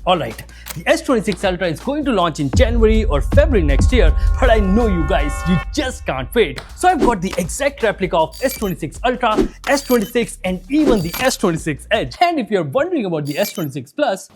Alright, the S26 Ultra is going to launch in January or February next year, but I know you guys, you just can't wait. So I've got the exact replica of S26 Ultra, S26 and even the S26 Edge. And if you're wondering about the S26 Plus,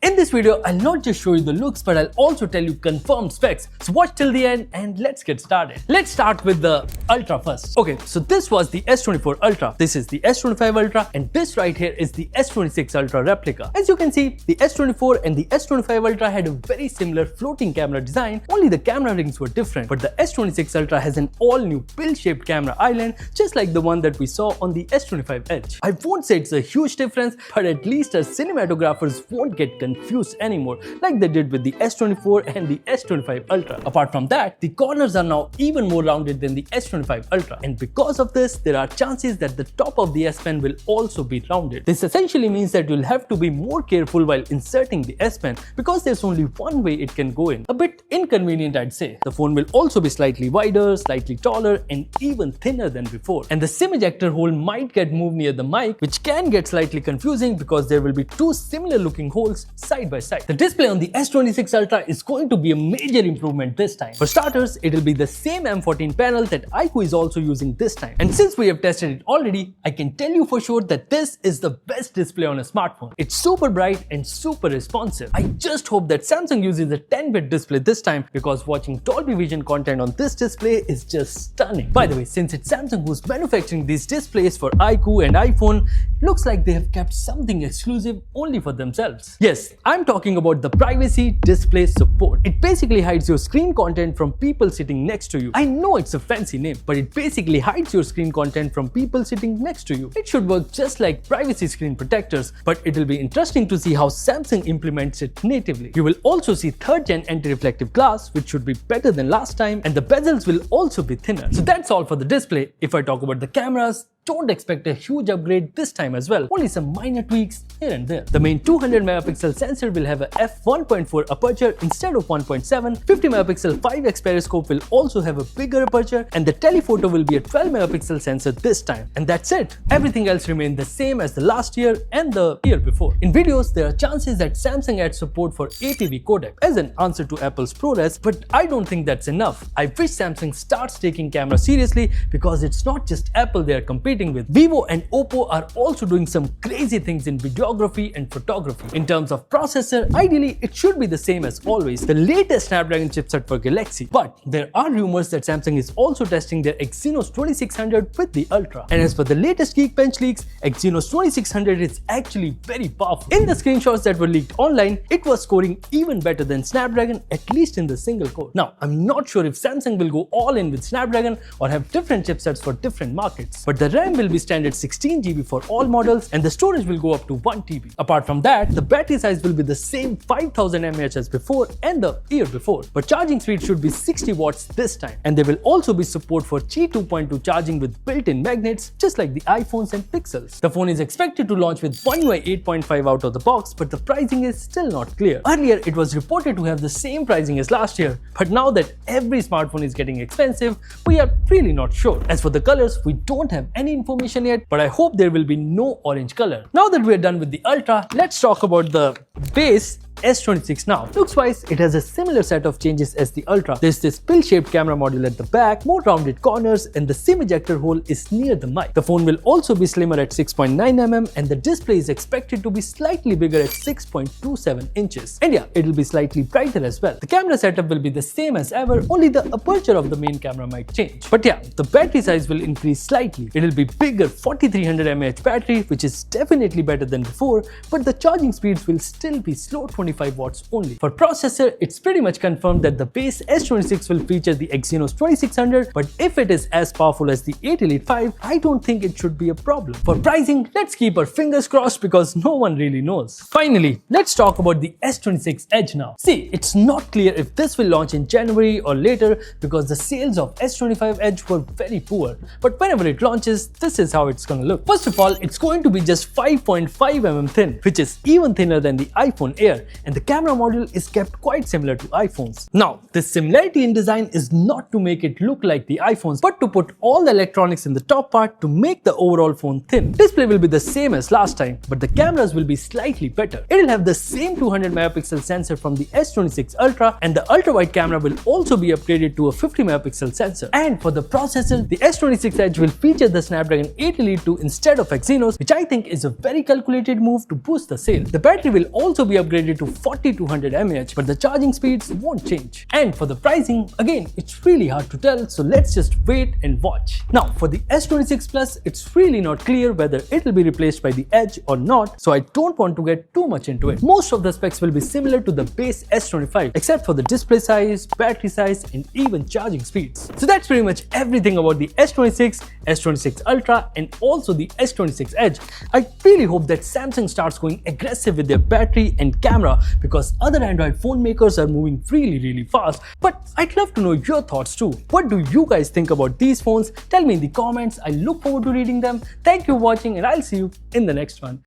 in this video, I'll not just show you the looks, but I'll also tell you confirmed specs. So watch till the end and let's get started. Let's start with the Ultra first. Okay, so this was the S24 Ultra, this is the S25 Ultra, and this right here is the S26 Ultra replica. As you can see, the S24 and the S25 Ultra had a very similar floating camera design, only the camera rings were different. But the S26 Ultra has an all-new pill-shaped camera island, just like the one that we saw on the S25 Edge. I won't say it's a huge difference, but at least our cinematographers won't get confused anymore like they did with the S24 and the S25 Ultra. Apart from that, the corners are now even more rounded than the S25 Ultra, and because of this, there are chances that the top of the S Pen will also be rounded. This essentially means that you'll have to be more careful while inserting the S Pen because there's only one way it can go in. A bit inconvenient, I'd say. The phone will also be slightly wider, slightly taller, and even thinner than before. And the SIM ejector hole might get moved near the mic, which can get slightly confusing because there will be two similar looking holes side by side. The display on the S26 Ultra is going to be a major improvement this time. For starters, it will be the same M14 panel that iQOO is also using this time. And since we have tested it already, I can tell you for sure that this is the best display on a smartphone. It's super bright and super responsive. I just hope that Samsung uses a 10-bit display this time because watching Dolby Vision content on this display is just stunning. By the way, since it's Samsung who's manufacturing these displays for iQOO and iPhone, looks like they have kept something exclusive only for themselves. Yes, I'm talking about the privacy display support. It basically hides your screen content from people sitting next to you. I know it's a fancy name, but it basically hides your screen content from people sitting next to you. It should work just like privacy screen protectors, but it will be interesting to see how Samsung implements it natively. You will also see 3rd gen anti-reflective glass, which should be better than last time, and the bezels will also be thinner. So that's all for the display. If I talk about the cameras, don't expect a huge upgrade this time as well, only some minor tweaks here and there. The main 200 megapixel sensor will have a f1.4 aperture instead of 1.7, 50 megapixel 5x periscope will also have a bigger aperture, and the telephoto will be a 12 megapixel sensor this time. And that's it. Everything else remained the same as the last year and the year before. In videos, there are chances that Samsung adds support for APV codec as an answer to Apple's ProRes, but I don't think that's enough. I wish Samsung starts taking camera seriously because it's not just Apple they are competing with. Vivo and Oppo are also doing some crazy things in videography and photography. In terms of processor, ideally it should be the same as always, the latest Snapdragon chipset for Galaxy. But there are rumors that Samsung is also testing their Exynos 2600 with the Ultra. And as per the latest Geekbench leaks, Exynos 2600 is actually very powerful. In the screenshots that were leaked online, it was scoring even better than Snapdragon, at least in the single core. Now, I'm not sure if Samsung will go all in with Snapdragon or have different chipsets for different markets. But the RAM will be standard 16 GB for all models and the storage will go up to 1 TB. Apart from that, the battery size will be the same 5000 mAh as before and the year before. But charging speed should be 60 watts this time. And there will also be support for Qi 2.2 charging with built-in magnets, just like the iPhones and Pixels. The phone is expected to launch with One UI 8.5 out of the box, but the pricing is still not clear. Earlier, it was reported to have the same pricing as last year, but now that every smartphone is getting expensive, we are really not sure. As for the colors, we don't have any information yet, but I hope there will be no orange color. Now that we are done with the Ultra, let's talk about the base S26 now. Looks wise, it has a similar set of changes as the Ultra. There's this pill-shaped camera module at the back, more rounded corners, and the SIM ejector hole is near the mic. The phone will also be slimmer at 6.9mm and the display is expected to be slightly bigger at 6.27 inches. And yeah, it'll be slightly brighter as well. The camera setup will be the same as ever, only the aperture of the main camera might change. But yeah, the battery size will increase slightly. It'll be bigger 4300 mAh battery, which is definitely better than before, but the charging speeds will still be slow 25 watts only. For processor, it's pretty much confirmed that the base S26 will feature the Exynos 2600, but if it is as powerful as the 8 Elite 5, I don't think it should be a problem. For pricing, let's keep our fingers crossed because no one really knows. Finally, let's talk about the S26 Edge now. See, it's not clear if this will launch in January or later because the sales of S25 Edge were very poor, but whenever it launches, this is how it's gonna look. First of all, it's going to be just 5.5mm thin, which is even thinner than the iPhone Air, and the camera module is kept quite similar to iPhones. Now, this similarity in design is not to make it look like the iPhones, but to put all the electronics in the top part to make the overall phone thin. Display will be the same as last time, but the cameras will be slightly better. It will have the same 200 megapixel sensor from the S26 Ultra, and the ultra-wide camera will also be upgraded to a 50 megapixel sensor. And for the processor, the S26 Edge will feature the Snapdragon 8 Elite 2 instead of Exynos, which I think is a very calculated move to boost the sale. The battery will also be upgraded to 4200 mAh, but the charging speeds won't change. And for the pricing, again, it's really hard to tell, so let's just wait and watch. Now, for the S26 Plus, it's really not clear whether it will be replaced by the Edge or not, so I don't want to get too much into it. Most of the specs will be similar to the base S25, except for the display size, battery size, and even charging speeds. So that's pretty much everything about the S26, S26 Ultra, and also the S26 Edge. I really hope that Samsung starts going aggressive with their battery and camera, because other Android phone makers are moving really fast. But I'd love to know your thoughts too. What do you guys think about these phones? Tell me in the comments. I look forward to reading them. Thank you for watching, and I'll see you in the next one.